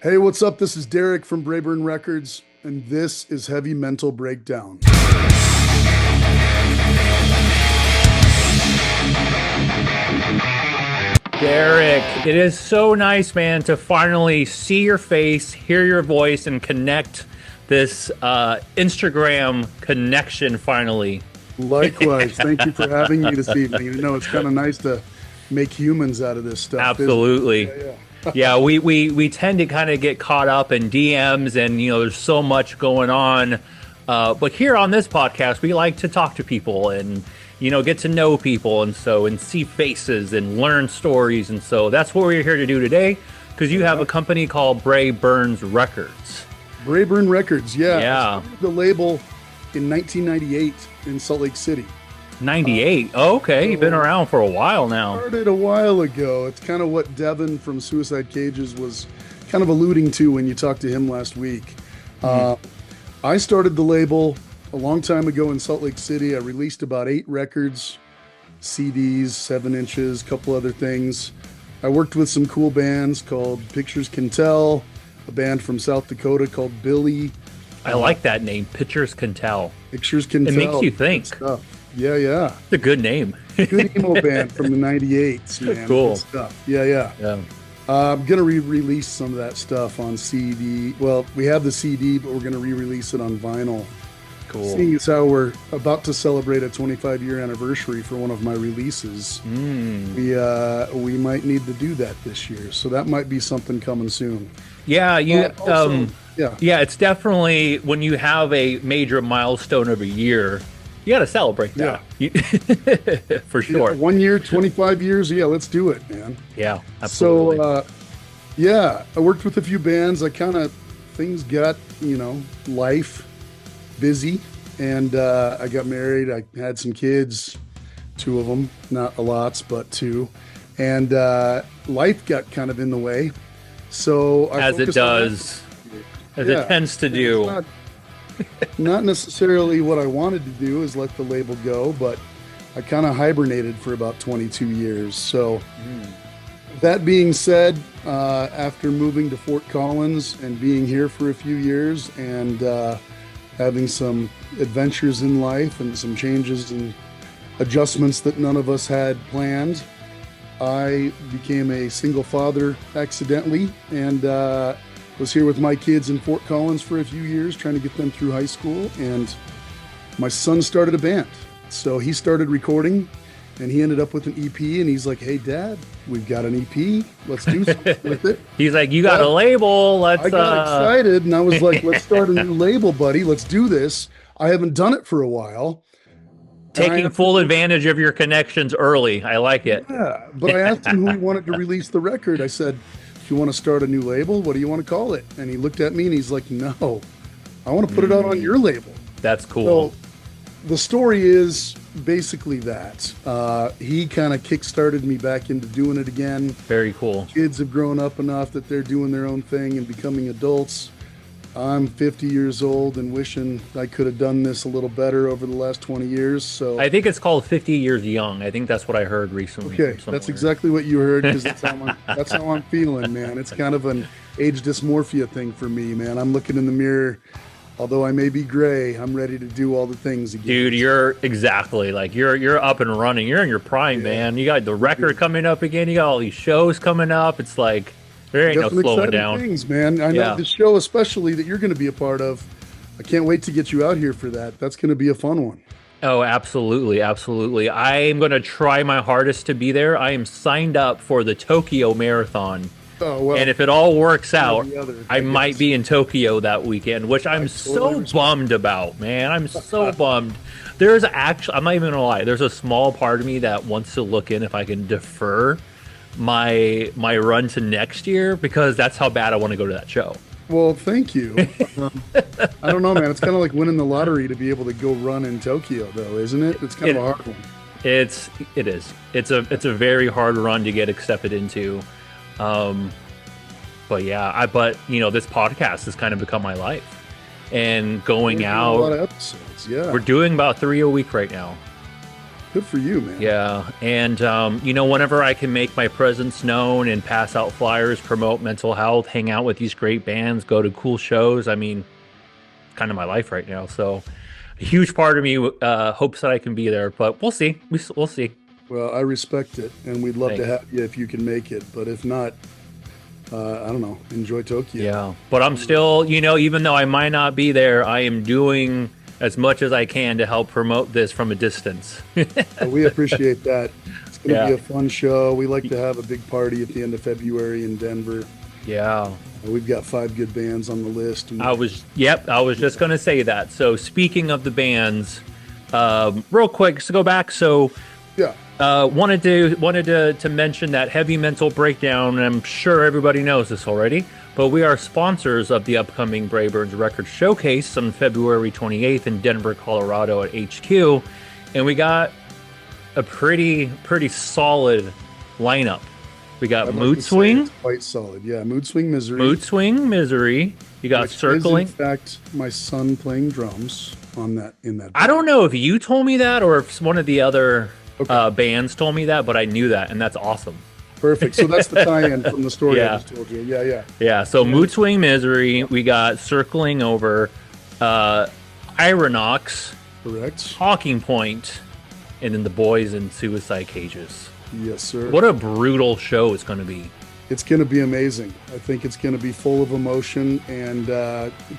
Hey, what's up? This is Derek from Braeburn Records, and this is Heavy Mental Breakdown. Derek, it is so nice, man, to finally see your face, hear your voice, and connect this Instagram connection finally. Likewise, thank you for having me this evening. It's kind of nice to make humans out of this stuff. Isn't it? Absolutely. Yeah. Yeah, we tend to kind of get caught up in DMs and, there's so much going on. But here on this podcast, we like to talk to people and, get to know people and see faces and learn stories. And so that's what we're here to do today because you have a company called Braeburn's Records. Braeburn Records, yeah. Yeah. I started the label in 1998 in Salt Lake City. 98. Oh, okay. You've been around for a while now. Started a while ago. It's kind of what Devin from Suicide Cages was kind of alluding to when you talked to him last week. I started the label a long time ago in Salt Lake City. I released about 8 records, CDs, 7 inches, a couple other things. I worked with some cool bands called Pictures Can Tell, a band from South Dakota called Billy. I like that name. Pictures Can Tell. Pictures Can It Tell. makes you think. Good stuff. Yeah. It's a good name. Good emo band from the 98s, man. Cool. Good stuff. Yeah. Yeah. I'm going to re-release some of that stuff on CD. Well, we have the CD, but we're going to re-release it on vinyl. Cool. Seeing as how we're about to celebrate a 25-year anniversary for one of my releases, we might need to do that this year. So that might be something coming soon. Yeah, Yeah. yeah, it's definitely when you have a major milestone of a year, you got to celebrate that. For sure. Yeah, 1 year, 25 years. Yeah, let's do it, man. Yeah, absolutely. So, I worked with a few bands. Things got, life busy, and I got married. I had some kids, 2 of them, not a lots, but 2, and life got kind of in the way. So I as it focused on does, as it tends to do. It's not necessarily what I wanted to do is let the label go, but I kind of hibernated for about 22 years. So that being said, after moving to Fort Collins and being here for a few years and having some adventures in life and some changes and adjustments that none of us had planned, I became a single father accidentally and was here with my kids in Fort Collins for a few years, trying to get them through high school. And my son started a band. So he started recording and he ended up with an EP, and he's like, "Hey Dad, we've got an EP. Let's do something with it." He's like, "You got a label. Let's." I got excited and I was like, "Let's start a new label, buddy. Let's do this." I haven't done it for a while. Taking full advantage of your connections early. I like it. Yeah, but I asked him who he wanted to release the record. I said, "If you want to start a new label, what do you want to call it?" And he looked at me and he's like, "No, I want to put it out on your label." That's cool. So the story is basically that. He kind of kickstarted me back into doing it again. Very cool. Kids have grown up enough that they're doing their own thing and becoming adults. I'm 50 years old and wishing I could have done this a little better over the last 20 years. So I think it's called 50 Years Young. I think that's what I heard recently. okay, from that's somewhere. exactly what you heard because that's how I'm feeling, man. It's kind of an age dysmorphia thing for me, man. I'm looking in the mirror. Although I may be gray, I'm ready to do all the things again. Dude, you're exactly like you're up and running. You're in your prime, man. You got the record coming up again. You got all these shows coming up. It's like there ain't no slowing exciting down. things, man. I know the show, especially that you're going to be a part of. I can't wait to get you out here for that. That's going to be a fun one. Oh, absolutely, absolutely. I am going to try my hardest to be there. I am signed up for the Tokyo Marathon. Oh, well, And if it all works out, I I might guess. be in Tokyo that weekend, which I'm so understand. bummed about, man. I'm so bummed. There's actually, I'm not even gonna lie, there's a small part of me that wants to look in if I can defer my run to next year because that's how bad I want to go to that show. Well, thank you. I don't know, man. It's kind of like winning the lottery to be able to go run in Tokyo, though, isn't it? It's kind of a hard one. It is. It's a very hard run to get accepted into. But yeah, this podcast has kind of become my life, and going We're doing out. a lot of episodes. Yeah. We're doing about 3 a week right now. Good for you, man. Yeah, and whenever I can make my presence known and pass out flyers, promote mental health, hang out with these great bands, go to cool shows, I mean, it's kind of my life right now. So, a huge part of me hopes that I can be there, but we'll see. We'll see. Well, I respect it, and we'd love to Thanks. have you if you can make it. But if not, I don't know. Enjoy Tokyo. Yeah, but I'm still, even though I might not be there, I am doing as much as I can to help promote this from a distance. We appreciate that. It's going to Yeah. be a fun show. We like to have a big party at the end of February in Denver. Yeah. We've got 5 good bands on the list. I was just going to say that. So speaking of the bands, real quick, just to go back. So Yeah. wanted to mention that Heavy Mental Breakdown. And I'm sure everybody knows this already, but we are sponsors of the upcoming Braeburn's Record Showcase on February 28th in Denver, Colorado at HQ, and we got a pretty solid lineup. We got I'd like Mood to say Swing, it's quite solid. Yeah, Mood Swing Misery. Mood Swing, Misery. You got which Circling. is, in fact, my son playing drums on that in that. I don't know if you told me that or if one of the other bands told me that, but I knew that, and that's awesome. Perfect. So that's the tie-in from the story Yeah. I just told you. Yeah. Yeah, so Mood Swing, Misery. We got Circling Over, Ironox, Correct. Talking Point, and then the Boys in Suicide Cages. Yes, sir. What a brutal show it's going to be. It's going to be amazing. I think it's going to be full of emotion and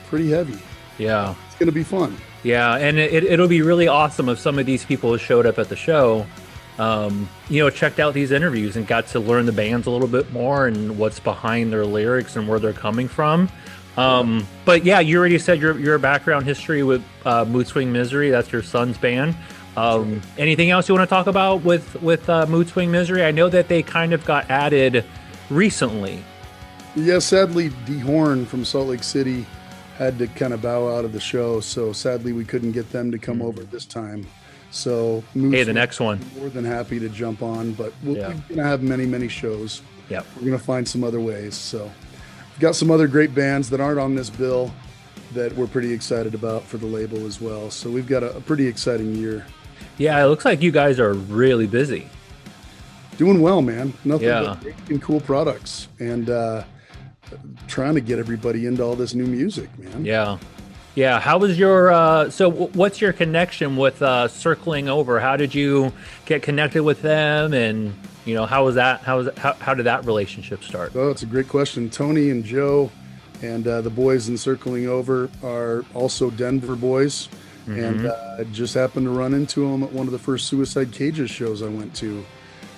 pretty heavy. Yeah. It's going to be fun. Yeah, and it'll be really awesome if some of these people who showed up at the show, checked out these interviews and got to learn the bands a little bit more and what's behind their lyrics and where they're coming from. But yeah, you already said your background history with Mood Swing Misery. That's your son's band. Anything else you want to talk about with Mood Swing Misery? I know that they kind of got added recently. Yeah, sadly, D Horn from Salt Lake City had to kind of bow out of the show, so sadly we couldn't get them to come over this time. So Hey, the next one. more than happy to jump on, but we're Yeah. going to have many shows. Yep. We're going to find some other ways. So we've got some other great bands that aren't on this bill that we're pretty excited about for the label as well. So we've got a pretty exciting year. Yeah, it looks like you guys are really busy. Doing well, man. Nothing Yeah. but making cool products and trying to get everybody into all this new music, man. Yeah. How was your what's your connection with Circling Over? How did you get connected with them, and how was that? How did that relationship start? Oh, it's a great question. Tony and Joe and the boys in Circling Over are also Denver boys. And I just happened to run into them at one of the first Suicide Cages shows I went to.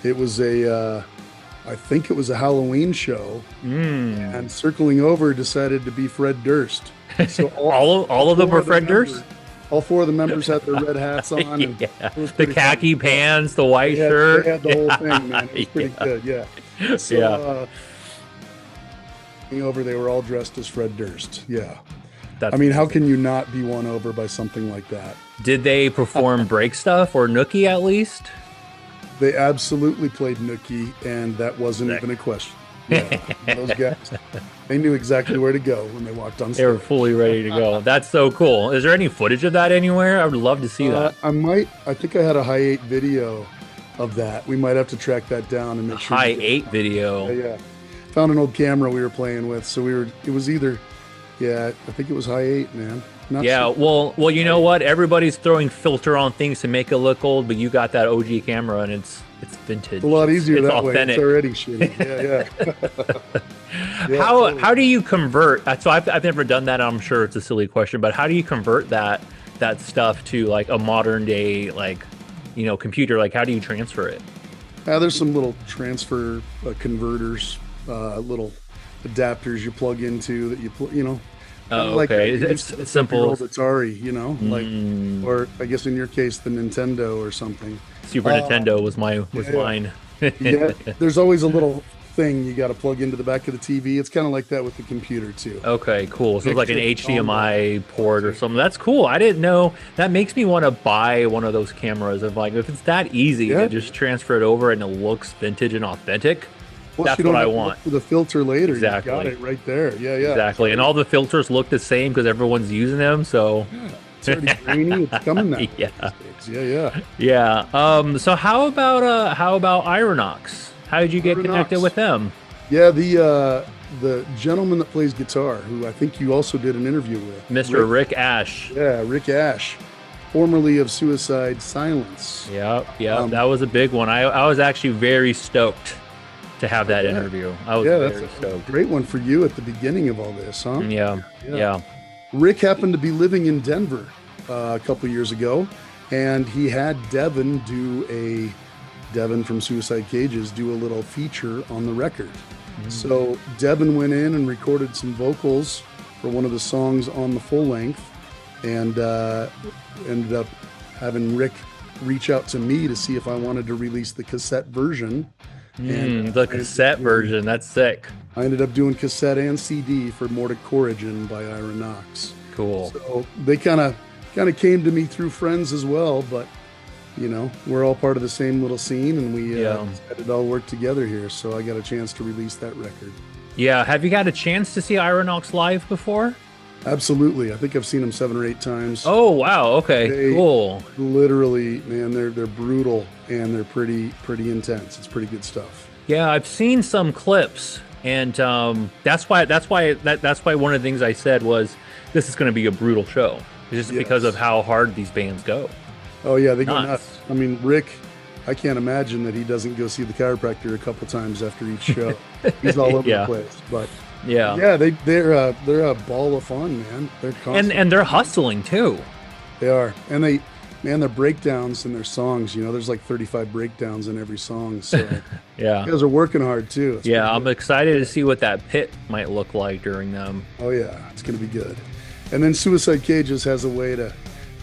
It was I think it was a Halloween show, and Circling Over decided to be Fred Durst. So all of them were Fred Durst? All 4 of the members had their red hats on. And Yeah. it was The pretty khaki fun. pants, the white They had, shirt. They had the whole thing, man. It was pretty good, yeah. So, Over, they were all dressed as Fred Durst. Yeah. That's I mean, how can you not be won over by something like that? Did they perform break stuff or Nookie at least? They absolutely played Nookie, and that wasn't even a question. Yeah, those guys, they knew exactly where to go when they walked on They stage. were fully ready to go. That's so cool. Is there any footage of that anywhere? I would love to see that. I think I had a high 8 video of that. We might have to track that down and make sure. High 8 video. Yeah. Found an old camera we were playing with, so it was either, I think it was high 8, man. Not Yeah, sure. well, you know what? Everybody's throwing filter on things to make it look old, but you got that OG camera and it's vintage. It's a lot easier it's that authentic. way. It's already shitty. Yeah. How do you convert? So I've never done that. I'm sure it's a silly question, but how do you convert that stuff to like a modern day computer? Like how do you transfer it? There's some little transfer converters, little adapters you plug into that you kinda Oh, like okay. that. It's simple. Atari, like, or I guess in your case the Nintendo or something. Super Nintendo was mine. Yeah, there's always a little thing you got to plug into the back of the TV. It's kind of like that with the computer too. Okay, cool. So it's like an Next to HDMI port or something. That's cool. I didn't know. That makes me want to buy one of those cameras. If it's that easy to just transfer it over and it looks vintage and authentic, Plus, that's you don't what I have to want. look for the filter later. Exactly. You got it right there. Yeah. Exactly. And all the filters look the same because everyone's using them. So It's already grainy. It's coming now. Yeah. Yeah. So how about Ironox? How did you get connected with them? Yeah, the gentleman that plays guitar, who I think you also did an interview with, Mr. Rick Ash. Yeah, Rick Ash, formerly of Suicide Silence. Yeah, that was a big one. I was actually very stoked to have that interview. I was very stoked. Great one for you at the beginning of all this, huh? Yeah. Rick happened to be living in Denver a couple years ago, and he had Devin from Suicide Cages do a little feature on the record. So Devin went in and recorded some vocals for one of the songs on the full length, and ended up having Rick reach out to me to see if I wanted to release the cassette version. The cassette version, that's sick. I ended up doing cassette and CD for Mortic Corrigan by Ira Knox. Cool. So they kind of came to me through friends as well, but you know, we're all part of the same little scene, and we decided to all work together here. So I got a chance to release that record. Yeah. Have you had a chance to see Ironox live before? Absolutely. I think I've seen them 7 or 8 times. Oh, wow. Okay, cool. Literally, man, they're brutal, and they're pretty intense. It's pretty good stuff. Yeah, I've seen some clips, and that's why one of the things I said was this is going to be a brutal show, just because of how hard these bands go. Oh yeah, they go nuts. I mean, Rick, I can't imagine that he doesn't go see the chiropractor a couple times after each show. He's all over the place, but they're a ball of fun, man. They're constant. and they're hustling too. They are, and their breakdowns in their songs. You know, there's like 35 breakdowns in every song. So you guys are working hard too. It's I'm excited to see what that pit might look like during them. Oh yeah, it's gonna be good. And then Suicide Cages has a way to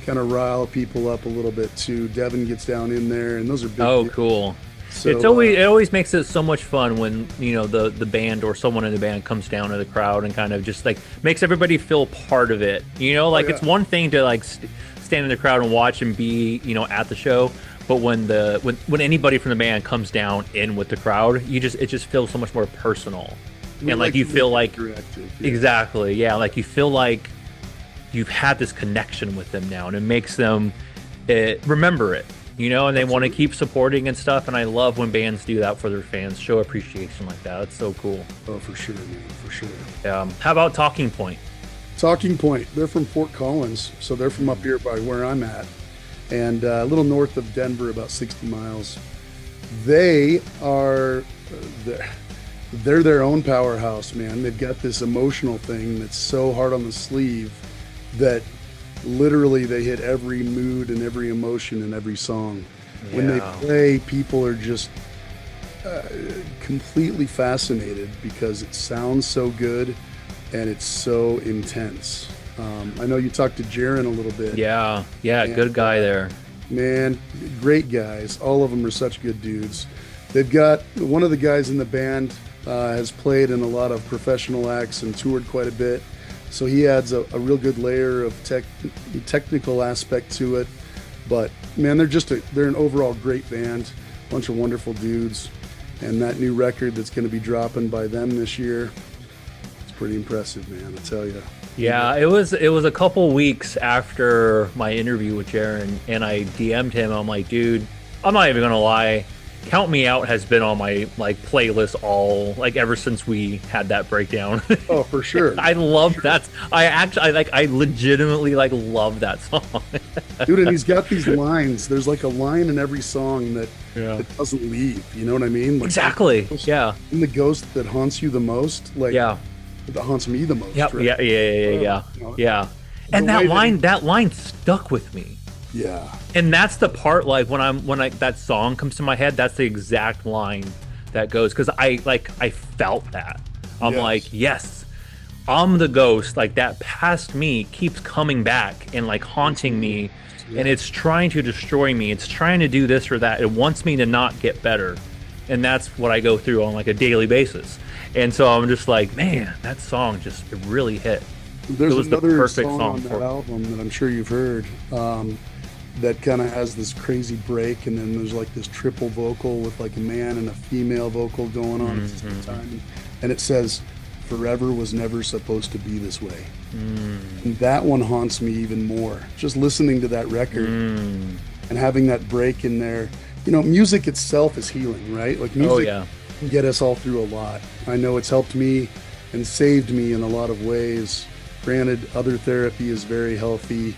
kind of rile people up a little bit too. Devin gets down in there, and those are big. Oh, cool. So, it always makes it so much fun when, you know, the band or someone in the band comes down to the crowd and kind of just like makes everybody feel part of it. You know, like it's one thing to like stand in the crowd and watch and be, you know, at the show, but when anybody from the band comes down in with the crowd, it just feels so much more personal. And like you feel like exactly, like you feel like you've had this connection with them now, and it makes them remember it, you know, and they want to keep supporting and stuff. And I love when bands do that for their fans, show appreciation like that. It's so cool. Oh, for sure, man, for sure. How about Talking Point? Talking Point, they're from Fort Collins, so they're from up here by where I'm at, and a little north of Denver, about 60 miles. They are they're their own powerhouse, man. They've got this emotional thing that's so hard on the sleeve that literally they hit every mood and every emotion in every song. When they play, people are just completely fascinated because it sounds so good and it's so intense. I know you talked to Jaron a little bit. Yeah, good guy there. Man, great guys. All of them are such good dudes. They've got one of the guys in the band has played in a lot of professional acts and toured quite a bit. So he adds a real good layer of technical aspect to it. But man, they're an overall great band, bunch of wonderful dudes, and that new record that's going to be dropping by them this year, it's pretty impressive, man. I tell you. Yeah, it was a couple weeks after my interview with Jaron, and I DM'd him. I'm like, dude, I'm not even gonna lie. Count Me Out has been on my like playlist ever since we had that breakdown. Oh, for sure. I love that. I legitimately love that song. Dude, and he's got these lines. There's like a line in every song that doesn't leave. You know what I mean? Like, exactly. Yeah. And the ghost that haunts you the most, that haunts me the most. Yep. Right? Yeah. And that line stuck with me. Yeah. And that's the part when that song comes to my head, that's the exact line that goes, because I felt that. I'm like, yes, I'm the ghost, like that past me keeps coming back and like haunting me, and it's trying to destroy me. It's trying to do this or that. It wants me to not get better. And that's what I go through on like a daily basis. And so I'm just like, man, that song it really hit. There's another song on that album that I'm sure you've heard. That kind of has this crazy break, and then there's like this triple vocal with like a man and a female vocal going on at the same time, and it says, forever was never supposed to be this way. And that one haunts me even more. Just listening to that record and having that break in there. You know, music itself is healing, right? Like music can get us all through a lot. I know it's helped me and saved me in a lot of ways. Granted, other therapy is very healthy,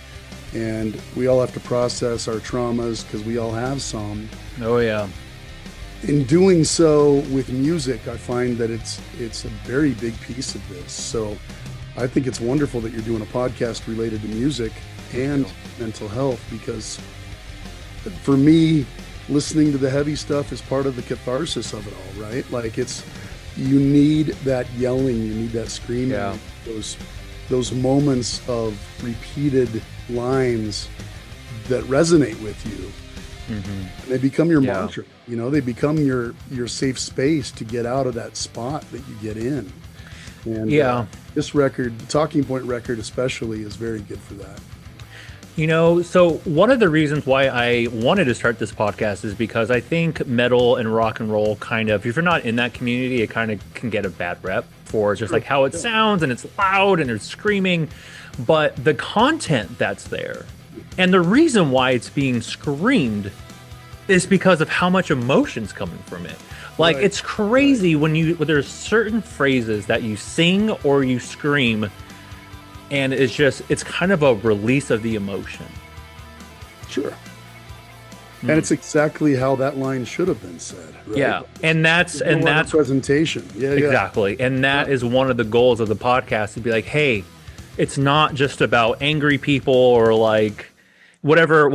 and we all have to process our traumas because we all have some. Oh yeah. In doing so with music, I find that it's a very big piece of this. So I think it's wonderful that you're doing a podcast related to music and mental health, because for me, listening to the heavy stuff is part of the catharsis of it all, right? Like you need that yelling, you need that screaming, those moments of repeated lines that resonate with you. They become your mantra, you know, they become your safe space to get out of that spot that you get in. And this record, the Talking Point record especially, is very good for that. You know, so one of the reasons why I wanted to start this podcast is because I think metal and rock and roll kind of, if you're not in that community, it kind of can get a bad rep for just like how it sounds, and it's loud and there's screaming, but the content that's there and the reason why it's being screamed is because of how much emotion's coming from it. Like it's crazy when there's certain phrases that you sing or you scream, and it's kind of a release of the emotion. Sure. And it's exactly how that line should have been said. Right? Yeah. And that's presentation. Yeah. Exactly. And that is one of the goals of the podcast, to be like, hey, it's not just about angry people or like whatever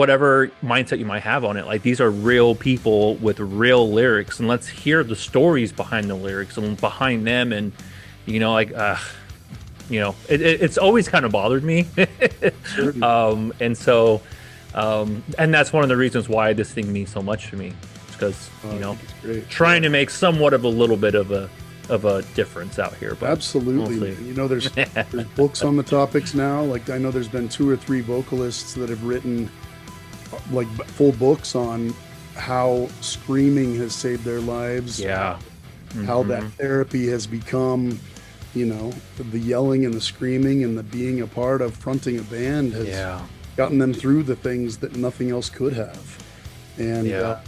mindset you might have on it. Like, these are real people with real lyrics, and let's hear the stories behind the lyrics and behind them. And, you know, like, you know, it's always kind of bothered me. And so, and that's one of the reasons why this thing means so much to me, because, you know, trying to make somewhat of a little bit of a difference out here. But absolutely. You know, there's books on the topics now. Like, I know there's been 2 or 3 vocalists that have written like full books on how screaming has saved their lives. Yeah. How that therapy has become, you know, the yelling and the screaming and the being a part of fronting a band has gotten them through the things that nothing else could have. And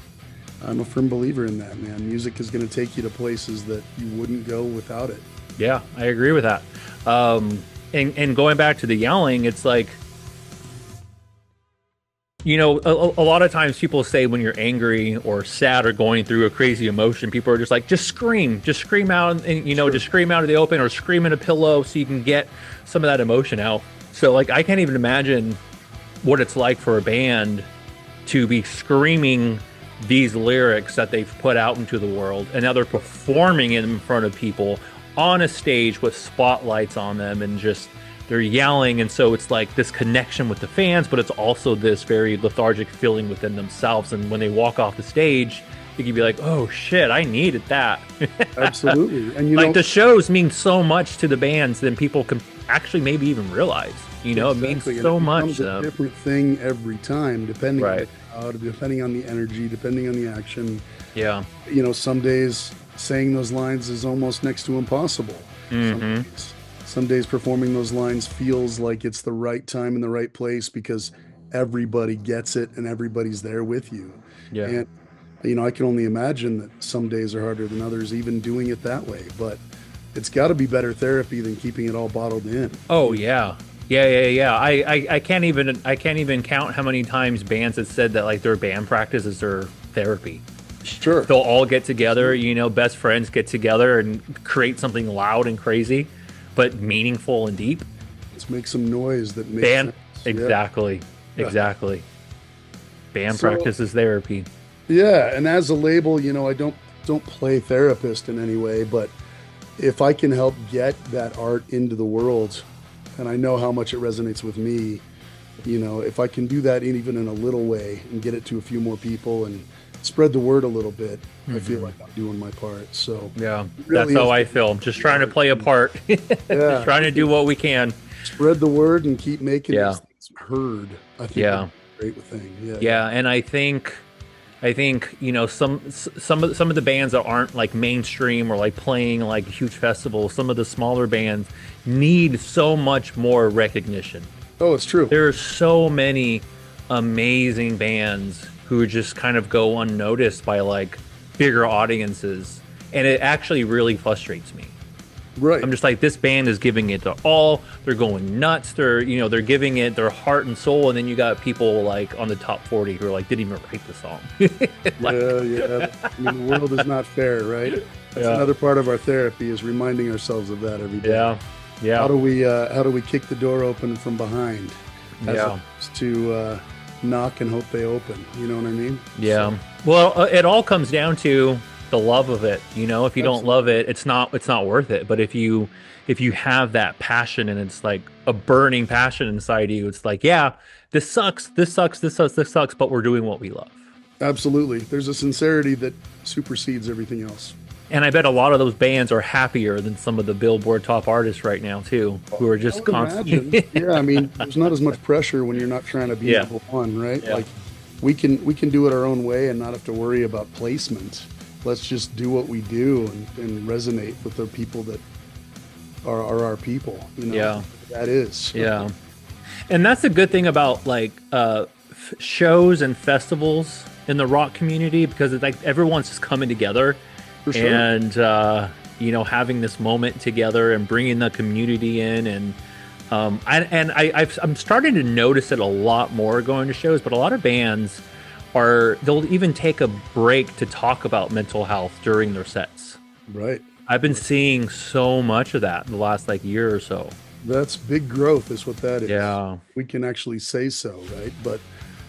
I'm a firm believer in that, man. Music is going to take you to places that you wouldn't go without it. Yeah, I agree with that. And going back to the yelling, it's like, you know, a lot of times people say when you're angry or sad or going through a crazy emotion, people are just like, just scream out, and, you know, just scream out of the open or scream in a pillow so you can get some of that emotion out. So, like, I can't even imagine what it's like for a band to be screaming these lyrics that they've put out into the world, and now they're performing in front of people on a stage with spotlights on them, and just they're yelling. And so it's like this connection with the fans, but it's also this very lethargic feeling within themselves. And when they walk off the stage, you can be like, oh shit, I needed that. Absolutely. And you like, know, the shows mean so much to the bands than people can actually maybe even realize. You know, it means so much to them. It's a different thing every time, depending on the crowd, depending on the energy, depending on the action. Yeah. You know, some days saying those lines is almost next to impossible. Some days performing those lines feels like it's the right time in the right place because everybody gets it and everybody's there with you. Yeah. And, you know, I can only imagine that some days are harder than others, even doing it that way. But it's got to be better therapy than keeping it all bottled in. Oh, yeah. Yeah. I can't even count how many times bands have said that, like, their band practice is their therapy. Sure. They'll all get together, you know, best friends get together and create something loud and crazy, but meaningful and deep. Let's make some noise that makes sense. Exactly. Band practice is therapy. Yeah, and as a label, you know, I don't play therapist in any way, but if I can help get that art into the world, and I know how much it resonates with me, you know, if I can do that even in a little way and get it to a few more people and spread the word a little bit, I feel like I'm doing my part. So yeah, really, that's how I feel. I'm just trying to play a part. Just trying to do what we can. Spread the word and keep making these things heard. I think that's a great thing. Yeah, and I think I think, some of the bands that aren't like mainstream or like playing like huge festivals, some of the smaller bands need so much more recognition. Oh, it's true. There are so many amazing bands who just kind of go unnoticed by like bigger audiences, and it actually really frustrates me. Right. I'm just like, this band is giving it their all. They're going nuts. They're giving it their heart and soul. And then you got people like on the top 40 who are like, didn't even write the song. Yeah. I mean, the world is not fair, right? That's another part of our therapy, is reminding ourselves of that every day. Yeah. How do we kick the door open from behind, as opposed to knock and hope they open? You know what I mean? Yeah. Well, it all comes down to the love of it. If you don't love it, it's not worth it. But if you have that passion, and it's like a burning passion inside you, it's like, yeah, this sucks, but we're doing what we love. Absolutely. There's a sincerity that supersedes everything else. And I bet a lot of those bands are happier than some of the Billboard top artists right now too, who are just constantly. Yeah, I mean, there's not as much pressure when you're not trying to be number one, right? Yeah. Like, we can do it our own way and not have to worry about placement. Let's just do what we do and resonate with the people that are our people. Yeah, that is. Yeah, and that's the good thing about like shows and festivals in the rock community, because it's like everyone's just coming together. For sure. And having this moment together and bringing the community in, and I'm starting to notice it a lot more going to shows. But a lot of bands they'll even take a break to talk about mental health during their sets. Right. I've been seeing so much of that in the last like year or so. That's big growth, is what that is. Yeah. We can actually say so, right? But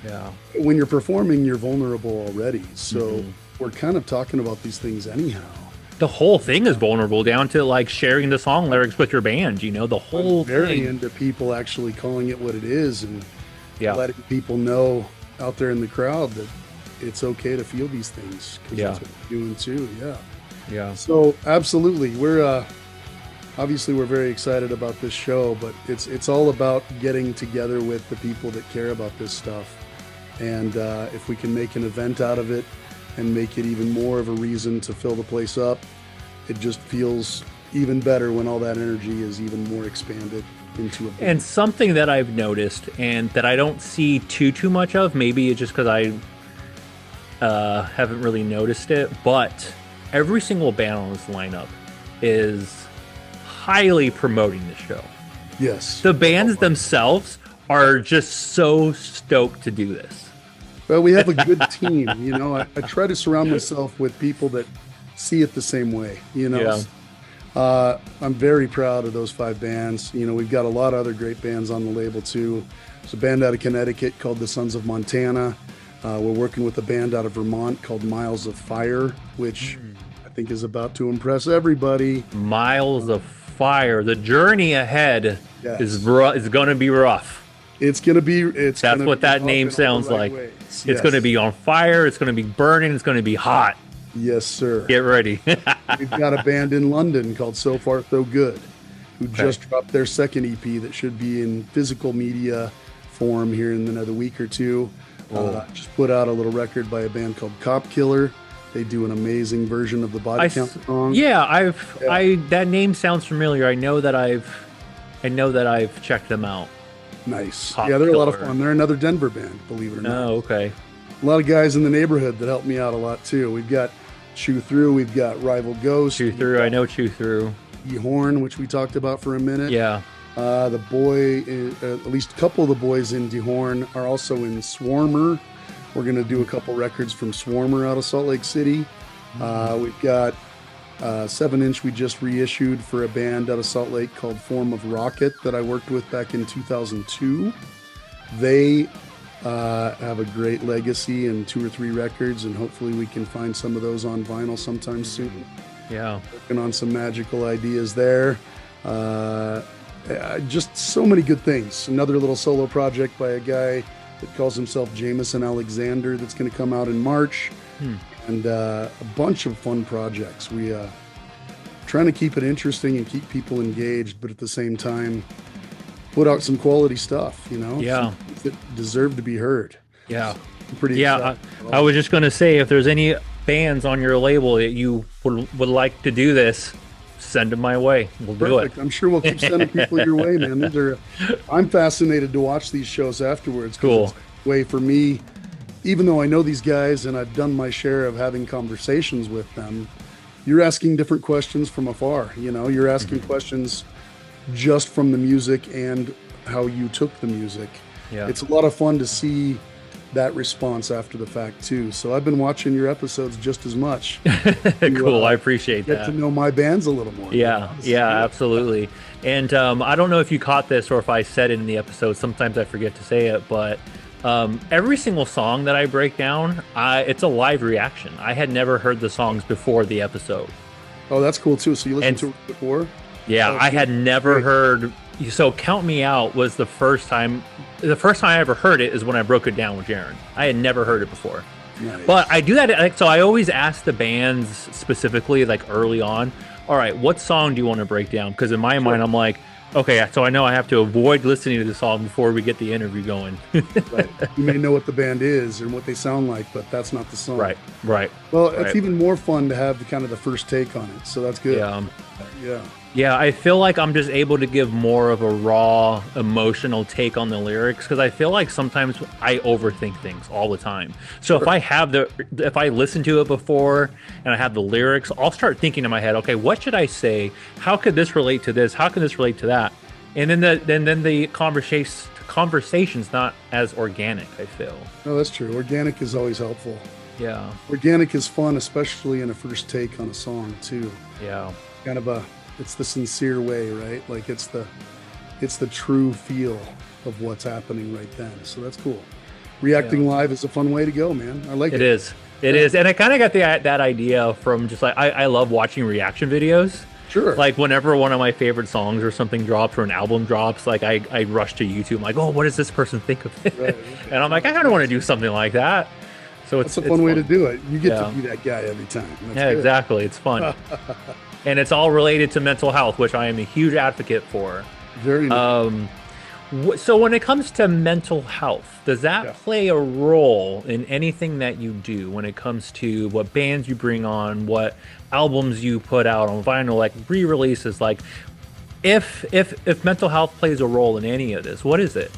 yeah, when you're performing, you're vulnerable already. So we're kind of talking about these things anyhow. The whole thing is vulnerable, down to like sharing the song lyrics with your band. The whole I'm very thing. into people actually calling it what it is, and Yeah. letting people know out there in the crowd that it's okay to feel these things, because that's what we're doing too. Yeah. So absolutely, we're obviously we're very excited about this show, but it's all about getting together with the people that care about this stuff, and if we can make an event out of it and make it even more of a reason to fill the place up, it just feels even better when all that energy is even more expanded into a big. And something that I've noticed, and that I don't see too much of, maybe it's just because I haven't really noticed it, but every single band on this lineup is highly promoting the show. Yes. The bands themselves are just so stoked to do this. Well, we have a good team. I try to surround myself with people that see it the same way. I'm very proud of those 5 bands. We've got a lot of other great bands on the label too. There's a band out of Connecticut called the Sons of Montana. We're working with a band out of Vermont called Miles of Fire, which I think is about to impress everybody. Miles of Fire. The journey ahead is going to be rough. It's going to be. That's what that name sounds like. Yes. It's going to be on fire. It's going to be burning. It's going to be hot. Yes, sir. Get ready. We've got a band in London called So Far So Good, who just dropped their second EP that should be in physical media form here in another week or two. Just put out a little record by a band called Cop Killer. They do an amazing version of the Body Count song. Yeah, that name sounds familiar. I know that I've checked them out. Nice. Cop they're Killer. A lot of fun. They're another Denver band, believe it or not. Oh, okay. A lot of guys in the neighborhood that help me out a lot too. We've got Chew Through, we've got Rival Ghost. Chew Through, I know Chew Through. Dehorn, which we talked about for a minute. Yeah. The boy, at least a couple of the boys in Dehorn are also in Swarmer. We're going to do a couple records from Swarmer out of Salt Lake City. We've got 7-inch we just reissued for a band out of Salt Lake called Form of Rocket that I worked with back in 2002. They have a great legacy and 2 or 3 records, and hopefully we can find some of those on vinyl sometime soon. Yeah. Working on some magical ideas there. Just so many good things. Another little solo project by a guy that calls himself Jameson Alexander that's going to come out in March. And a bunch of fun projects. We trying to keep it interesting and keep people engaged, but at the same time put out some quality stuff, Yeah. that deserve to be heard. Yeah. I'm pretty Yeah, excited. I was just going to say, if there's any bands on your label that you would like to do this, send them my way. We'll do it. Perfect. I'm sure we'll keep sending people your way, man. I'm fascinated to watch these shows afterwards. Cool. It's a way for me, even though I know these guys and I've done my share of having conversations with them, you're asking different questions from afar. You're asking questions just from the music and how you took the music. Yeah. It's a lot of fun to see that response after the fact too. So I've been watching your episodes just as much. Cool. I appreciate get that. to know my bands a little more. Yeah, absolutely. And I don't know if you caught this or if I said it in the episode. Sometimes I forget to say it, but every single song that I break down, it's a live reaction. I had never heard the songs before the episode. Oh, that's cool too. So you listened to it before? Yeah, I had never heard. So Count Me Out was the first time. The first time I ever heard it is when I broke it down with Jaron. I had never heard it before. Nice. But I do that. So I always ask the bands specifically, like early on, all right, what song do you want to break down? Because in my mind, I'm like, okay, so I know I have to avoid listening to the song before we get the interview going. Right. You may know what the band is and what they sound like, but that's not the song. Right. Well, it's even more fun to have the first take on it. So that's good. Yeah. Yeah, I feel like I'm just able to give more of a raw, emotional take on the lyrics because I feel like sometimes I overthink things all the time. So if I listen to it before and I have the lyrics, I'll start thinking in my head, okay, what should I say? How could this relate to this? How can this relate to that? And then the conversation's not as organic, I feel. No, that's true. Organic is always helpful. Yeah. Organic is fun, especially in a first take on a song too. Yeah. It's the sincere way, right? Like it's the true feel of what's happening right then. So that's cool. Reacting live is a fun way to go, man. I like it. It is. And I kind of got that idea from just like, I love watching reaction videos. Sure. Like whenever one of my favorite songs or something drops or an album drops, like I rush to YouTube. I'm like, oh, what does this person think of it? Right. And I'm like, I kind of want to do something like that. So it's a fun way to do it. You get to be that guy every time. That's good. Exactly. It's fun. And it's all related to mental health, which I am a huge advocate for. Very nice. So when it comes to mental health, does that play a role in anything that you do when it comes to what bands you bring on, what albums you put out on vinyl, like re-releases? Like if mental health plays a role in any of this, what is it?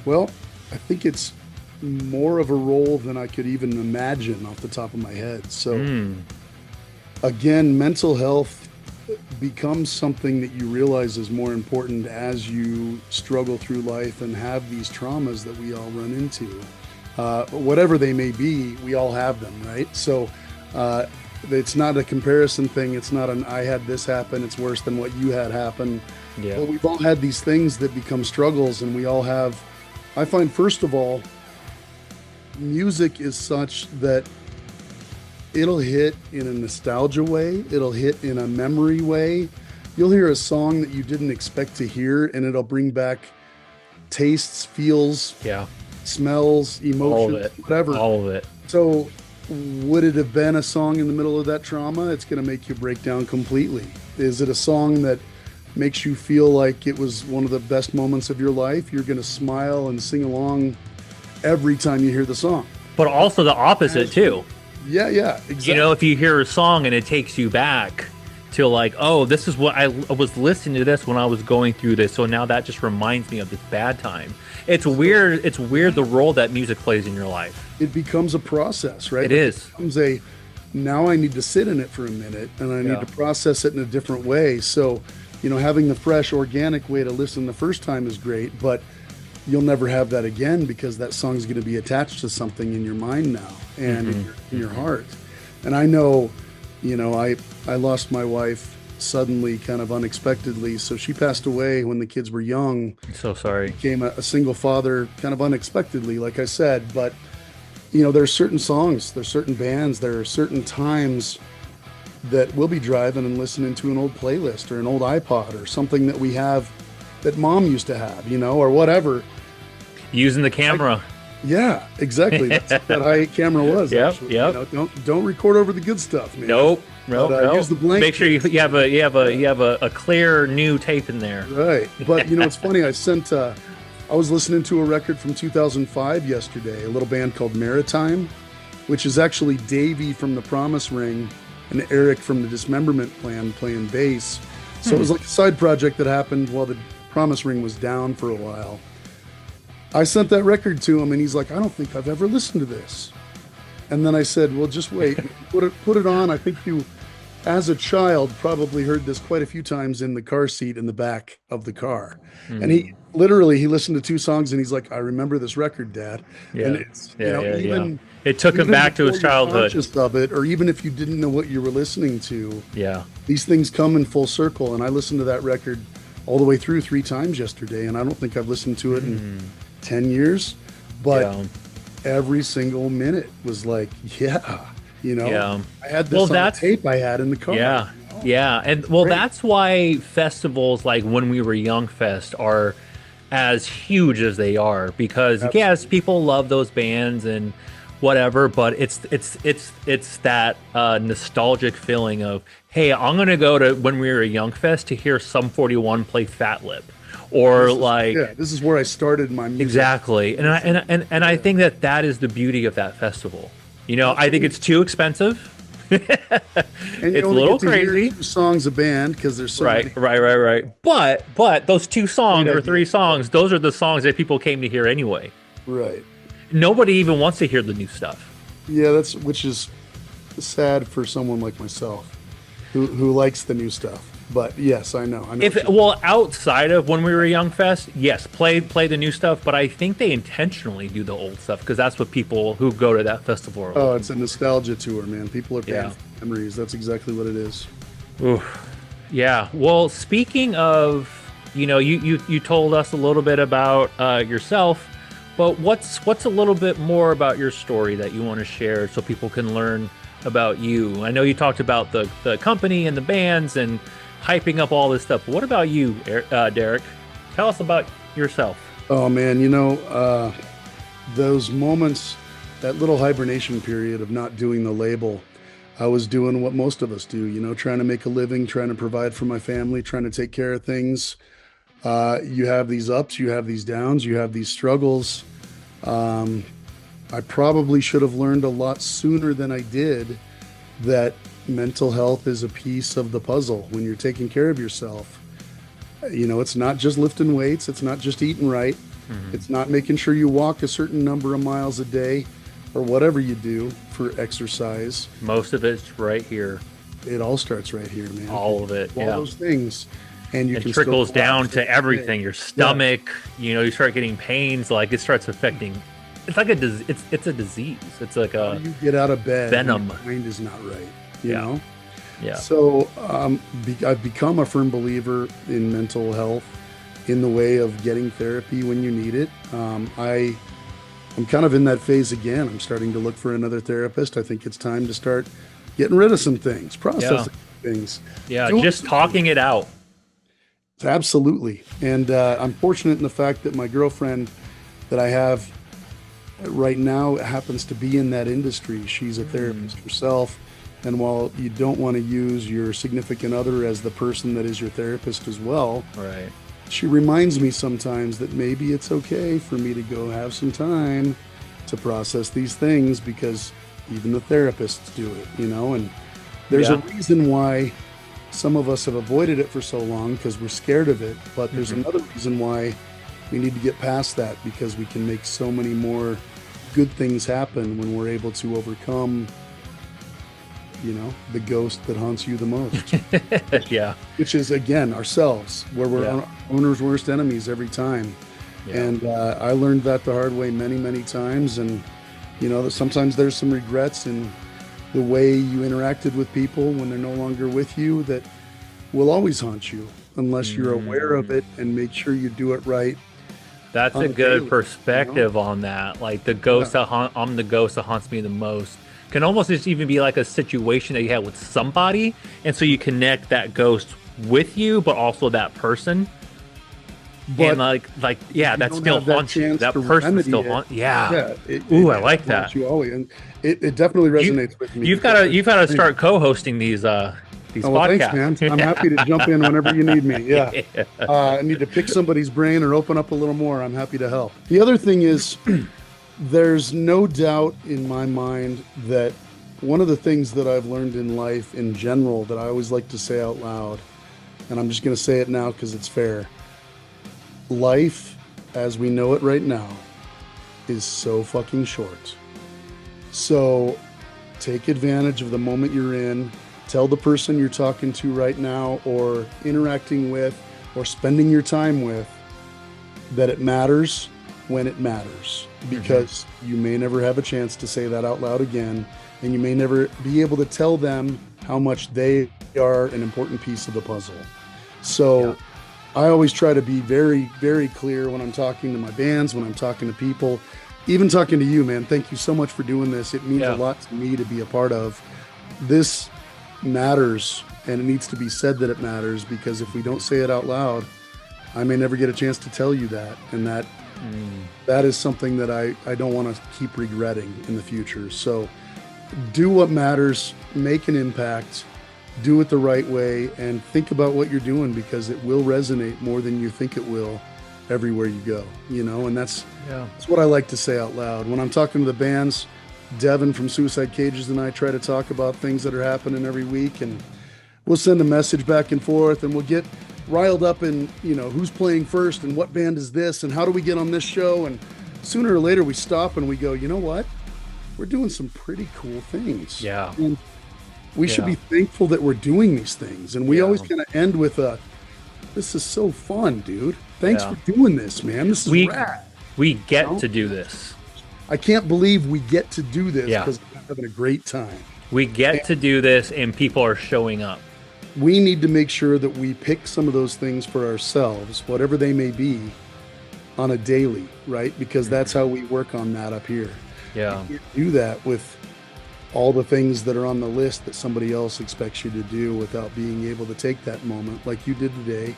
Well, I think it's more of a role than I could even imagine off the top of my head. So again, mental health becomes something that you realize is more important as you struggle through life and have these traumas that we all run into. Whatever they may be, we all have them, right? So it's not a comparison thing. It's not I had this happen, it's worse than what you had happen. Yeah. But we've all had these things that become struggles, and we all have. I find, first of all, music is such that it'll hit in a nostalgia way. It'll hit in a memory way. You'll hear a song that you didn't expect to hear, and it'll bring back tastes, feels, smells, emotions, whatever. All of it. So would it have been a song in the middle of that trauma? It's going to make you break down completely. Is it a song that makes you feel like it was one of the best moments of your life? You're going to smile and sing along every time you hear the song. But also the opposite too. Yeah, exactly. You know, if you hear a song and it takes you back to like, oh, this is what I was listening to this when I was going through this, so now that just reminds me of this bad time. It's weird the role that music plays in your life. It becomes a process, right? It is. It becomes now I need to sit in it for a minute, and I need to process it in a different way. So, having the fresh, organic way to listen the first time is great, but you'll never have that again because that song's going to be attached to something in your mind now and in your heart. And I know, I lost my wife suddenly, kind of unexpectedly. So she passed away when the kids were young. I'm so sorry. Became a single father kind of unexpectedly, like I said. But, there's certain songs, there's certain bands, there are certain times that we'll be driving and listening to an old playlist or an old iPod or something that we have that mom used to have, or whatever. Using the camera. Yeah, exactly. That's what that high camera was. Yep. Don't record over the good stuff, man. Nope. Use the blank. Make sure you have a clear new tape in there. Right. But it's funny. I sent I was listening to a record from 2005 yesterday, a little band called Maritime, which is actually Davey from the Promise Ring and Eric from the Dismemberment Plan playing bass. So it was like a side project that happened while the Promise Ring was down for a while. I sent that record to him and he's like, I don't think I've ever listened to this. And then I said, well, just wait, put it on. I think you, as a child, probably heard this quite a few times in the car seat in the back of the car. And he listened to 2 songs and he's like, I remember this record, Dad. Yeah. And it's, even it took him back to his childhood. Of it, or even if you didn't know what you were listening to, these things come in full circle. And I listened to that record all the way through 3 times yesterday, and I don't think I've listened to it in 10 years, but every single minute was like, I had this on tape I had in the car. And that's why festivals like When We Were Young Fest are as huge as they are, because yes, people love those bands and whatever, but it's that nostalgic feeling of, hey, I'm gonna go to When We Were Young Fest to hear Sum 41 play Fat Lip, or this is where I started my music. Exactly. And I think that is the beauty of that festival. I think it's too expensive. And it's a little crazy. 2 songs a band because there's so many. Right. But those 2 songs or 3 songs, those are the songs that people came to hear anyway. Right. Nobody even wants to hear the new stuff. Yeah, which is sad for someone like myself who likes the new stuff. But yes, I know. Outside of When We Were Young Fest, yes, play the new stuff, but I think they intentionally do the old stuff because that's what people who go to that festival are. Oh, it's a nostalgia tour, man. People are paying for memories. That's exactly what it is. Oof. Yeah. Well, speaking of, you told us a little bit about yourself, but what's a little bit more about your story that you want to share so people can learn about you? I know you talked about the company and the bands and hyping up all this stuff. But what about you, Derek? Tell us about yourself. Oh, man, those moments, that little hibernation period of not doing the label, I was doing what most of us do, trying to make a living, trying to provide for my family, trying to take care of things. You have these ups, you have these downs, you have these struggles. I probably should have learned a lot sooner than I did that mental health is a piece of the puzzle when you're taking care of yourself. It's not just lifting weights. It's not just eating right. It's not making sure you walk a certain number of miles a day or whatever you do for exercise. Most of it's right here. It all starts right here, man. All of it. All those things. And it trickles down to everything. Your stomach, you start getting pains. Like it starts affecting. It's like it's a disease. It's like you get out of bed. Venom. Your mind is not right. You know? Yeah. So I've become a firm believer in mental health in the way of getting therapy when you need it. I'm kind of in that phase again. I'm starting to look for another therapist. I think it's time to start getting rid of some things, processing things. Yeah, just talking it out. Absolutely. And I'm fortunate in the fact that my girlfriend that I have right now happens to be in that industry. She's a therapist herself. And while you don't want to use your significant other as the person that is your therapist as well, right, she reminds me sometimes that maybe it's okay for me to go have some time to process these things because even the therapists do it, and there's a reason why some of us have avoided it for so long because we're scared of it. But there's another reason why we need to get past that, because we can make so many more good things happen when we're able to overcome the ghost that haunts you the most. Which is, again, ourselves, where we're our owner's worst enemies every time. And I learned that the hard way many, many times. And, that sometimes there's some regrets in the way you interacted with people when they're no longer with you that will always haunt you unless you're aware of it and make sure you do it right. That's a good perspective on that. Like the ghost I'm the ghost that haunts me the most. Can almost just even be like a situation that you have with somebody, and so you connect that ghost with you, but also that person. But and that still haunts you. That person still haunts. I like that. You always, and it definitely resonates with me. You've got to start co-hosting these these well, podcasts. Thanks, man. I'm happy to jump in whenever you need me. Yeah. I need to pick somebody's brain or open up a little more. I'm happy to help. The other thing is, there's no doubt in my mind that one of the things that I've learned in life in general that I always like to say out loud, and I'm just going to say it now because it's fair. Life, as we know it right now, is so fucking short. So take advantage of the moment you're in. Tell the person you're talking to right now or interacting with or spending your time with that it matters when it matters, because you may never have a chance to say that out loud again, and you may never be able to tell them how much they are an important piece of the puzzle. So I always try to be very, very clear when I'm talking to my bands, when I'm talking to people, even talking to you, man. Thank you so much for doing this. It means a lot to me to be a part of. This matters, and it needs to be said that it matters, because if we don't say it out loud, I may never get a chance to tell you that. And that is something that I don't want to keep regretting in the future. So do what matters, make an impact, do it the right way, and think about what you're doing, because it will resonate more than you think it will everywhere you go, you know. And that's what I like to say out loud when I'm talking to the bands. Devin from Suicide Cages and I try to talk about things that are happening every week, and we'll send a message back and forth, and we'll get riled up in, you know, who's playing first and what band is this and how do we get on this show. And sooner or later we stop and we go, you know what, we're doing some pretty cool things. And we should be thankful that we're doing these things. And we always kind of end with this is so fun, dude. Thanks for doing this, man. This is rad. We get to do this. I can't believe we get to do this because we're having a great time. We get to do this, and people are showing up. We need to make sure that we pick some of those things for ourselves, whatever they may be, on a daily, right? Because that's how we work on that up here. You can't do that with all the things that are on the list that somebody else expects you to do without being able to take that moment like you did today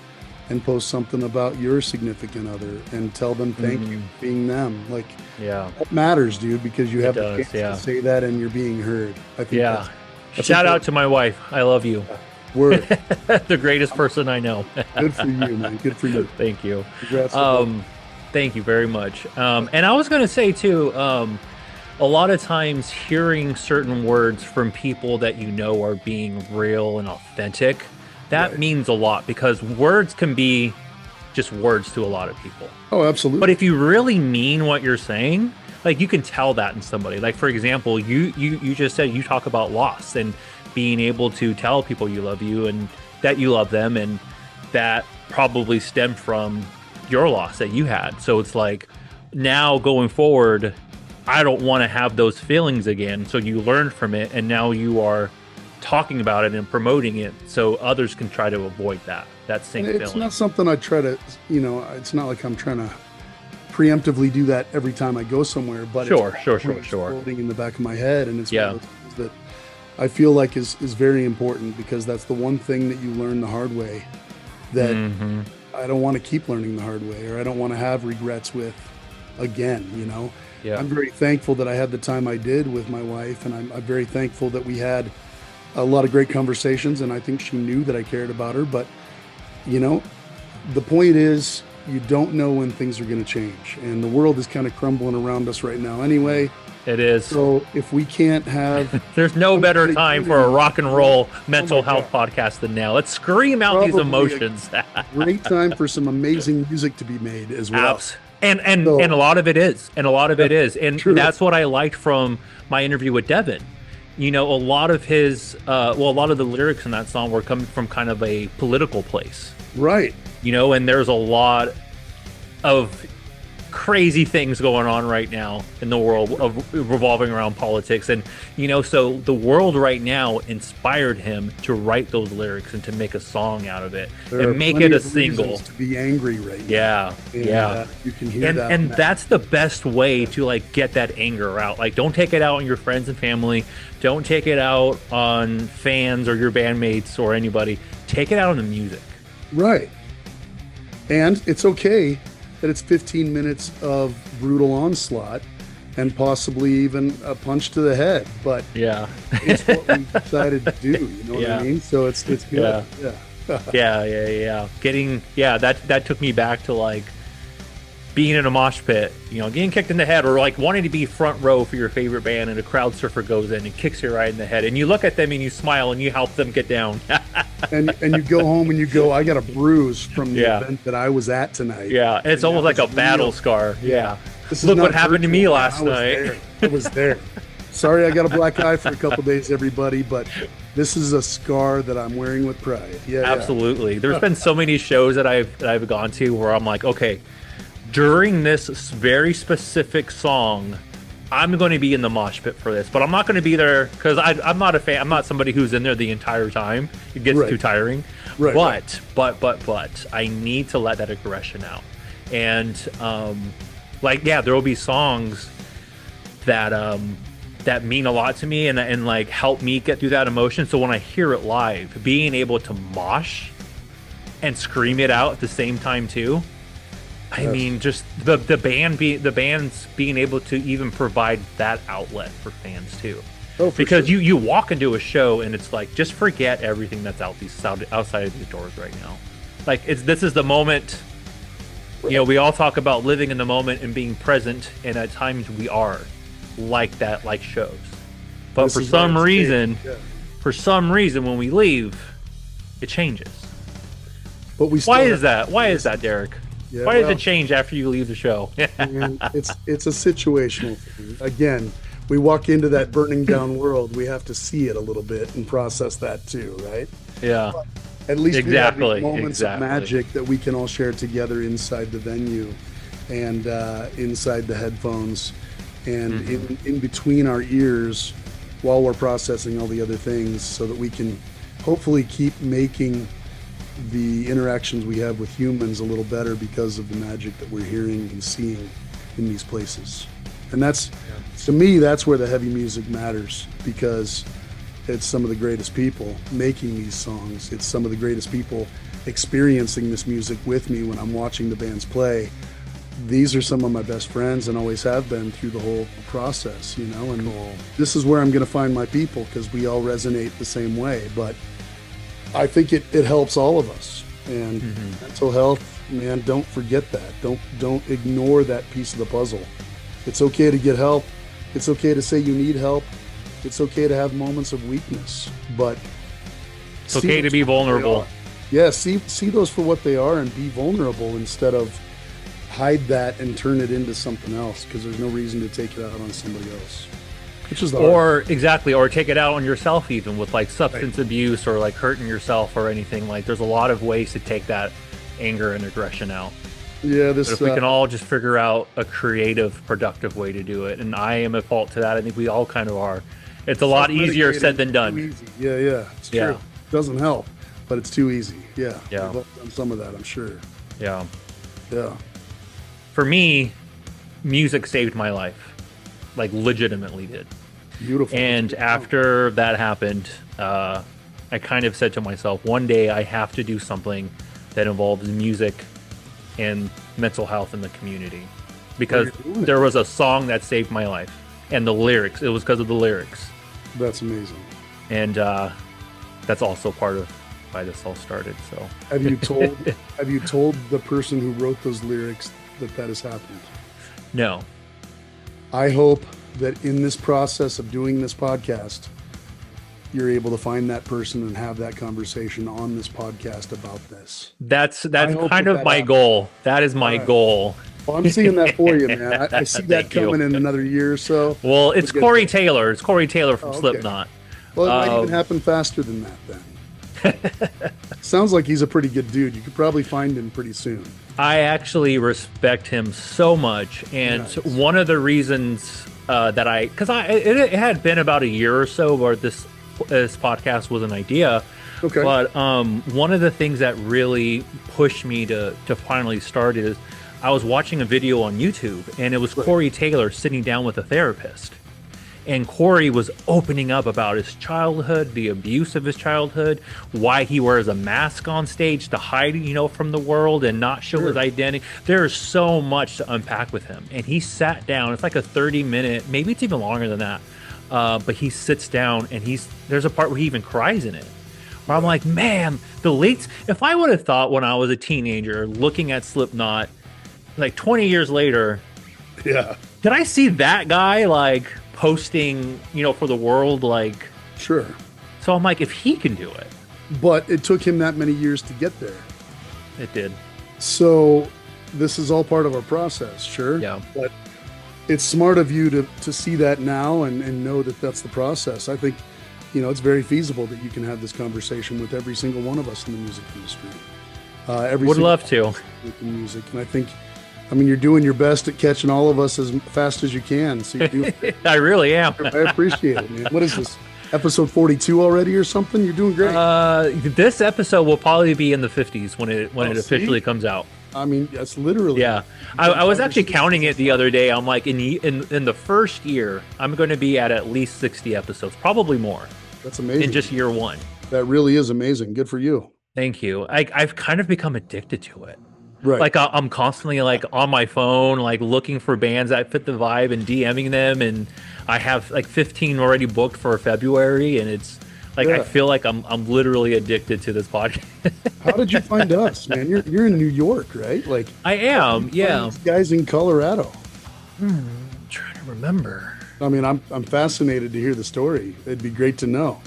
and post something about your significant other and tell them thank you for being them. Like, that matters, dude, because you have the chance to say that and you're being heard. I think that's shout out to my wife. I love you. Word. The greatest person I know. Good for you, man. Good for you. Thank you. Congrats. Thank you very much. And I was going to say too, a lot of times hearing certain words from people that you know are being real and authentic, that means a lot, because words can be just words to a lot of people. Oh, absolutely. But if you really mean what you're saying, like, you can tell that in somebody. Like, for example, you just said you talk about loss and being able to tell people you love you and that you love them, and that probably stemmed from your loss that you had. So it's like, now going forward, I don't want to have those feelings again. So you learned from it, and now you are talking about it and promoting it so others can try to avoid that same feeling. It's not something I try to, you know, it's not like I'm trying to preemptively do that every time I go somewhere, but sure. It's floating in the back of my head, and it's one of those things that I feel like is very important, because that's the one thing that you learn the hard way that I don't want to keep learning the hard way, or I don't want to have regrets with again, you know. I'm very thankful that I had the time I did with my wife, and I'm very thankful that we had a lot of great conversations, and I think she knew that I cared about her. But, you know, the point is, you don't know when things are going to change, and the world is kind of crumbling around us right now anyway. It is. So if we can't have there's no better time for a rock and roll mental health podcast than now. Let's scream out these emotions. Great time for some amazing music to be made as well. And a lot of it is. And that's what I liked from my interview with Devin. You know, a lot of his a lot of the lyrics in that song were coming from kind of a political place. Right. You know, and there's a lot of crazy things going on right now in the world of revolving around politics. And, you know, so the world right now inspired him to write those lyrics and to make a song out of it and make it a single. To be angry right now. You can hear that. And that's the best way to, like, get that anger out. Like, don't take it out on your friends and family. Don't take it out on fans or your bandmates or anybody. Take it out on the music. Right. And it's okay that it's 15 minutes of brutal onslaught and possibly even a punch to the head. But Yeah. it's what we decided to do. You know what I mean? So it's good. Yeah. Yeah. Yeah. That took me back to like being in a mosh pit, getting kicked in the head, or like wanting to be front row for your favorite band, and a crowd surfer goes in and kicks you right in the head, and you look at them and you smile and you help them get down. and you go home and you go, I got a bruise from the event that I was at tonight. Yeah, it's almost like a battle scar. Yeah. Look what happened to me last night. I was there. Sorry, I got a black eye for a couple days, everybody, but this is a scar that I'm wearing with pride. Yeah, absolutely. There's been so many shows that I've gone to where I'm like, okay, during this very specific song, I'm going to be in the mosh pit for this, but I'm not going to be there because I'm not a fan. I'm not somebody who's in there the entire time. It gets too tiring. But I need to let that aggression out. And there will be songs that that mean a lot to me and like help me get through that emotion. So when I hear it live, being able to mosh and scream it out at the same time too. I mean, just the band's being able to even provide that outlet for fans too. Oh, because sure. you walk into a show and it's like, just forget everything that's outside of these doors right now. Like this is the moment. Right. We all talk about living in the moment and being present, and at times we are like that, like shows. But for some reason, when we leave, it changes. But why is that? Why is that, Derek? Yeah, why does it change after you leave the show? Man, it's a situational thing. Again, we walk into that burning down world. We have to see it a little bit and process that too, right? Yeah. But at least we have these moments of magic that we can all share together inside the venue and inside the headphones and in between our ears while we're processing all the other things, so that we can hopefully keep making the interactions we have with humans a little better because of the magic that we're hearing and seeing in these places. And that's, to me, that's where the heavy music matters, because it's some of the greatest people making these songs. It's some of the greatest people experiencing this music with me when I'm watching the bands play. These are some of my best friends and always have been through the whole process, and this is where I'm going to find my people, because we all resonate the same way. But I think it helps all of us. And mental health, man, don't forget that. Don't ignore that piece of the puzzle. It's okay to get help. It's okay to say you need help. It's okay to have moments of weakness, but it's okay to be vulnerable. Yeah, see those for what they are and be vulnerable instead of hide that and turn it into something else, because there's no reason to take it out on somebody else. Or take it out on yourself, even with like substance abuse or like hurting yourself or anything. Like there's a lot of ways to take that anger and aggression out. Yeah, but if we can all just figure out a creative, productive way to do it, and I am at fault to that. I think we all kind of are. It's a lot easier said than done. Easy. Yeah, it's true. It doesn't help, but it's too easy. Yeah. We've all done some of that, I'm sure. Yeah. For me, music saved my life. Like legitimately did. Beautiful. And after that happened, I kind of said to myself, one day I have to do something that involves music and mental health in the community, because there was a song that saved my life, and the lyrics. It was because of the lyrics. That's amazing. And that's also part of why this all started. So have you told the person who wrote those lyrics that has happened? No. I hope that in this process of doing this podcast, you're able to find that person and have that conversation on this podcast about this. That's kind of my goal. That is my goal. Well, I'm seeing that for you, man. I see that coming in another year or so. Well, it's Corey Taylor. It's Corey Taylor from Slipknot. Well, it might even happen faster than that then. Sounds like he's a pretty good dude. You could probably find him pretty soon. I actually respect him so much, and one of the reasons it had been about a year or so where this podcast was an idea. Okay. But one of the things that really pushed me to finally start is I was watching a video on YouTube, and it was Corey Taylor sitting down with a therapist, And Corey was opening up about his childhood, the abuse of his childhood, why he wears a mask on stage to hide, from the world and not show his identity. There's so much to unpack with him. And he sat down. It's like a 30-minute, maybe it's even longer than that. But he sits down and there's a part where he even cries in it. Where I'm like, man, if I would have thought when I was a teenager looking at Slipknot, like 20 years later, yeah, did I see that guy like posting, for the world, like, sure. So I'm like, if he can do it. But it took him that many years to get there. It did. So this is all part of our process, sure. Yeah. But it's smart of you to see that now and know that that's the process. I think, it's very feasible that you can have this conversation with every single one of us in the music industry. Would love to. Music. And I think, you're doing your best at catching all of us as fast as you can. So you're doing I really am. I appreciate it, man. What is this? Episode 42 already or something? You're doing great. This episode will probably be in the 50s when it officially comes out. That's literally. Yeah. I was actually counting it the other day. I'm like, in the first year, I'm going to be at least 60 episodes, probably more. That's amazing. In just year one. That really is amazing. Good for you. Thank you. I've kind of become addicted to it. Right. Like I'm constantly like on my phone, like looking for bands that fit the vibe and DMing them. And I have like 15 already booked for February. And it's like, I feel like I'm literally addicted to this podcast. How did you find us, man? You're in New York, right? Like I am. Yeah. These guys in Colorado. I'm trying to remember. I'm fascinated to hear the story. It'd be great to know.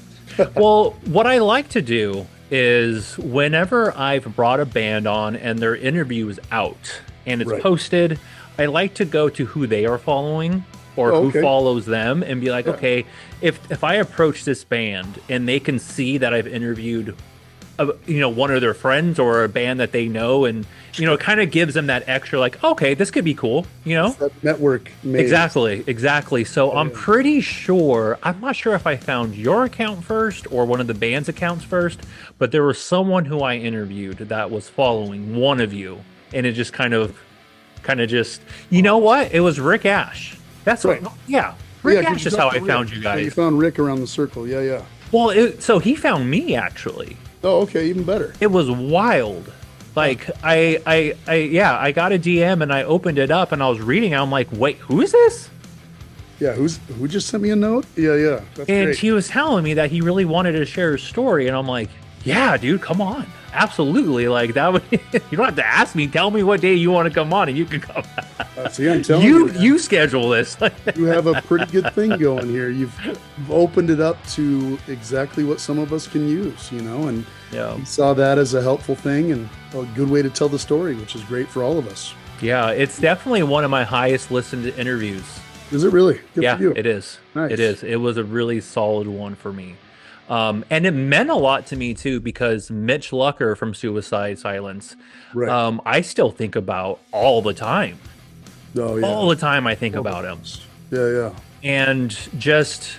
Well, what I like to do is whenever I've brought a band on and their interview is out and it's posted, I like to go to who they are following or who follows them and be like, okay, if I approach this band and they can see that I've interviewed one of their friends or a band that they know, and it kind of gives them that extra like, okay, this could be cool, It's that network made. Exactly. So I'm pretty sure, I'm not sure if I found your account first or one of the band's accounts first, but there was someone who I interviewed that was following one of you, and it just kind of just, you know what, it was Rick Ash. That's right. Rick Ash is how I found you guys. You found Rick around the circle. Yeah. Well, so he found me actually. Oh, okay, even better. It was wild. Like I got a DM and I opened it up and I was reading. I'm like, wait, who is this? Yeah, who just sent me a note? Yeah. That's and great. He was telling me that he really wanted to share his story, and I'm like, yeah, dude, come on, absolutely. Like that would you don't have to ask me. Tell me what day you want to come on, and you can come. See, I'm telling you, you schedule this. You have a pretty good thing going here. You've opened it up to exactly what some of us can use, and you saw that as a helpful thing and a good way to tell the story, which is great for all of us. Yeah, it's definitely one of my highest listened interviews. Is it really? Good for you. It is. Nice. It is. It was a really solid one for me. And it meant a lot to me too, because Mitch Lucker from Suicide Silence, I still think about all the time. Oh, yeah. All the time I think about him. Yeah. And just,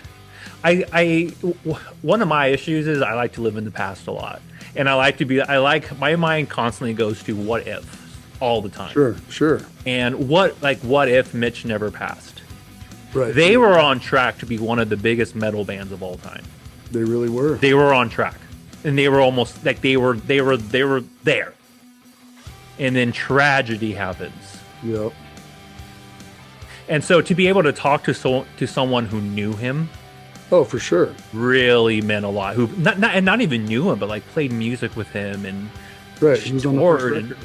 one of my issues is I like to live in the past a lot. And my mind constantly goes to what if all the time. Sure. And what if Mitch never passed? Right. They were on track to be one of the biggest metal bands of all time. They really were. They were on track, and they were almost like they were there. And then tragedy happens. Yep. And so to be able to talk to someone who knew him, oh, for sure, really meant a lot. Who not even knew him, but like played music with him and he was on the first record.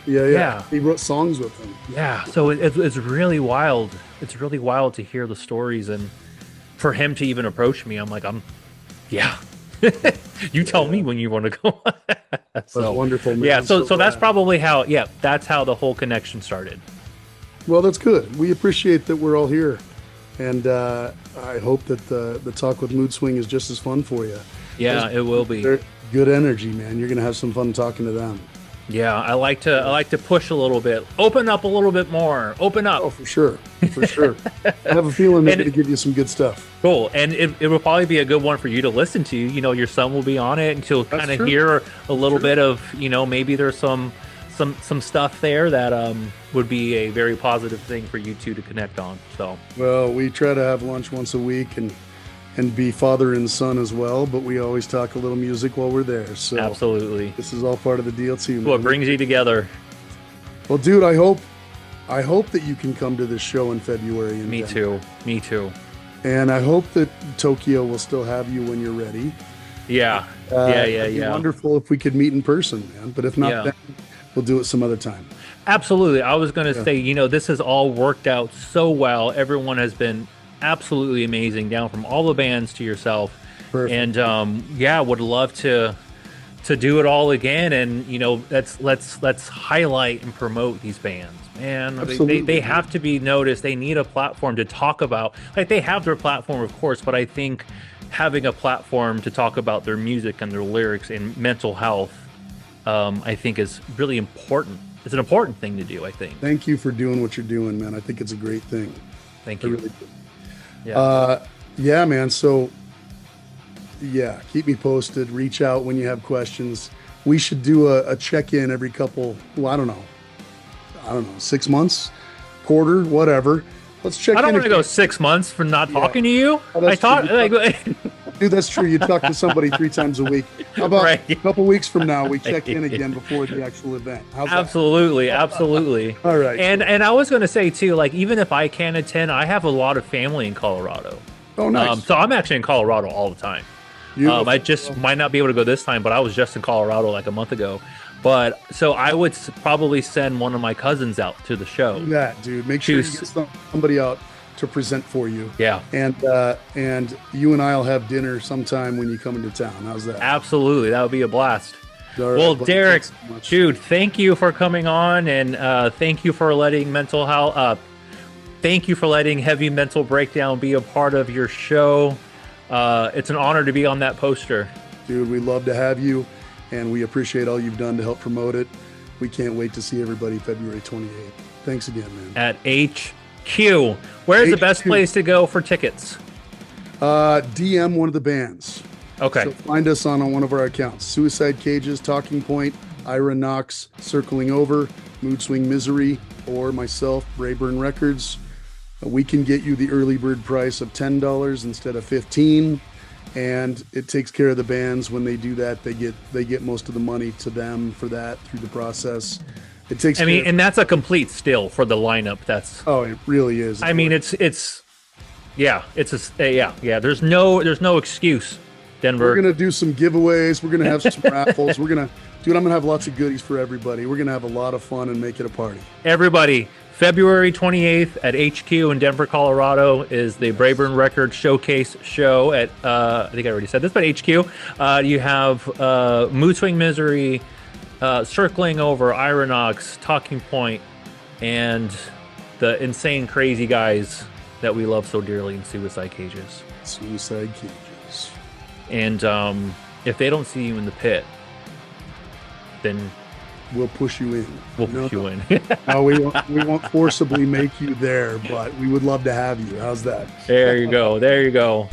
Yeah. He wrote songs with him. Yeah. So it's really wild. It's really wild to hear the stories, and for him to even approach me, I'm like, you tell me when you want to go. That's wonderful, man. Yeah. So that's probably how. Yeah, that's how the whole connection started. Well, that's good. We appreciate that we're all here, and I hope that the talk with Mood Swing is just as fun for you. Yeah, it will be. They're good energy, man. You're gonna have some fun talking to them. Yeah, I like to push a little bit, open up a little bit more, open up. Oh, for sure. I have a feeling they're going to give you some good stuff. Cool, and it will probably be a good one for you to listen to. Your son will be on it, and he'll kind of hear a little bit of, maybe there's some some stuff there that would be a very positive thing for you two to connect on. So, well, we try to have lunch once a week and be father and son as well, but we always talk a little music while we're there. So absolutely, this is all part of the deal too. What brings you together? Well, dude, I hope that you can come to this show in February. Me too. And I hope that Tokyo will still have you when you're ready. Yeah. It'd be wonderful if we could meet in person, man. But if not, then we'll do it some other time. Absolutely. I was going to say, this has all worked out so well. Everyone has been absolutely amazing, down from all the bands to yourself. Perfect. And would love to do it all again. And let's highlight and promote these bands. And they have to be noticed. They need a platform to talk about. Like, they have their platform, of course, but I think having a platform to talk about their music and their lyrics and mental health, I think is really important. It's an important thing to do, I think. Thank you for doing what you're doing, man. I think it's a great thing. Thank you. Really do. Yeah, man. So, keep me posted. Reach out when you have questions. We should do a check-in every couple, I don't know, 6 months, quarter, whatever. Let's check in. I don't want to go 6 months for not talking to you. I thought, dude, that's true. You talk to somebody 3 times a week. How about a couple weeks from now, we check in again before the actual event? How's absolutely. All right. And I was going to say too, like, even if I can't attend, I have a lot of family in Colorado. Oh, nice. So I'm actually in Colorado all the time. I just might not be able to go this time, but I was just in Colorado like a month ago. But so I would probably send one of my cousins out to the show. Do that, dude. Make sure you get somebody out to present for you. Yeah. And you and I'll have dinner sometime when you come into town. How's that? Absolutely. That would be a blast. Right, well, Derek, dude, thank you for coming on, and thank you for letting thank you for letting Heavy Mental Breakdown be a part of your show. It's an honor to be on that poster. Dude, we love to have you. And we appreciate all you've done to help promote it. We can't wait to see everybody February 28th. Thanks again, man. At HQ. Where's the best place to go for tickets? DM one of the bands. Okay. So find us on one of our accounts. Suicide Cages, Talking Point, Ira Knox, Circling Over, Mood Swing Misery, or myself, Braeburn Records. We can get you the early bird price of $10 instead of $15. And it takes care of the bands. When they do that, they get most of the money to them for that through the process. It takes. I mean, and that's a complete still for the lineup. That's. Oh, it really is. I mean, it's. Yeah, it's a yeah. There's no excuse, Denver. We're gonna do some giveaways. We're gonna have some raffles. I'm gonna have lots of goodies for everybody. We're gonna have a lot of fun and make it a party. Everybody. February 28th at HQ in Denver, Colorado is the Braeburn Records Showcase show at, I think I already said this, but HQ. You have Mood Swing Misery, Circling Over, Ira Knox, Talking Point, and the insane crazy guys that we love so dearly in Suicide Cages. Suicide Cages. And if they don't see you in the pit, then... we'll push you in. We'll push you in. No, we won't forcibly make you there, but we would love to have you. How's that? There you go.